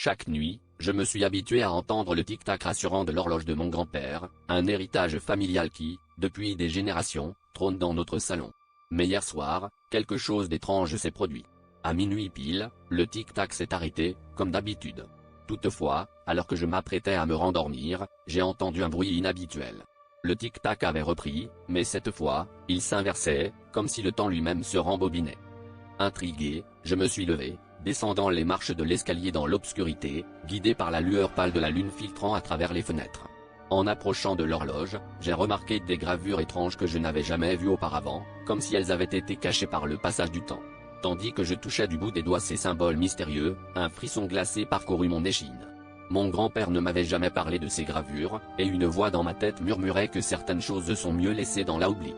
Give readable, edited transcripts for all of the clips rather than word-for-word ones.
Chaque nuit, je me suis habitué à entendre le tic-tac rassurant de l'horloge de mon grand-père, un héritage familial qui, depuis des générations, trône dans notre salon. Mais hier soir, quelque chose d'étrange s'est produit. À minuit pile, le tic-tac s'est arrêté, comme d'habitude. Toutefois, alors que je m'apprêtais à me rendormir, j'ai entendu un bruit inhabituel. Le tic-tac avait repris, mais cette fois, il s'inversait, comme si le temps lui-même se rembobinait. Intrigué, je me suis levé, descendant les marches de l'escalier dans l'obscurité, guidé par la lueur pâle de la lune filtrant à travers les fenêtres. En approchant de l'horloge, j'ai remarqué des gravures étranges que je n'avais jamais vues auparavant, comme si elles avaient été cachées par le passage du temps. Tandis que je touchais du bout des doigts ces symboles mystérieux, un frisson glacé parcourut mon échine. Mon grand-père ne m'avait jamais parlé de ces gravures, et une voix dans ma tête murmurait que certaines choses sont mieux laissées dans l'oubli.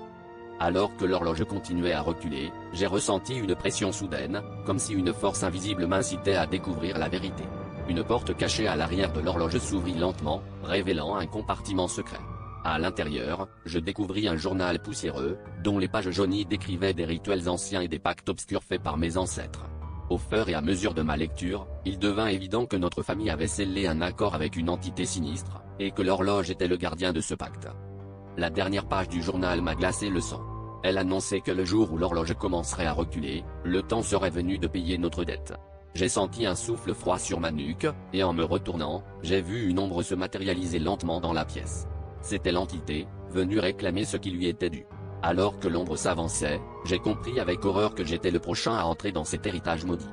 Alors que l'horloge continuait à reculer, j'ai ressenti une pression soudaine, comme si une force invisible m'incitait à découvrir la vérité. Une porte cachée à l'arrière de l'horloge s'ouvrit lentement, révélant un compartiment secret. À l'intérieur, je découvris un journal poussiéreux, dont les pages jaunies décrivaient des rituels anciens et des pactes obscurs faits par mes ancêtres. Au fur et à mesure de ma lecture, il devint évident que notre famille avait scellé un accord avec une entité sinistre, et que l'horloge était le gardien de ce pacte. La dernière page du journal m'a glacé le sang. Elle annonçait que le jour où l'horloge commencerait à reculer, le temps serait venu de payer notre dette. J'ai senti un souffle froid sur ma nuque, et en me retournant, j'ai vu une ombre se matérialiser lentement dans la pièce. C'était l'entité, venue réclamer ce qui lui était dû. Alors que l'ombre s'avançait, j'ai compris avec horreur que j'étais le prochain à entrer dans cet héritage maudit.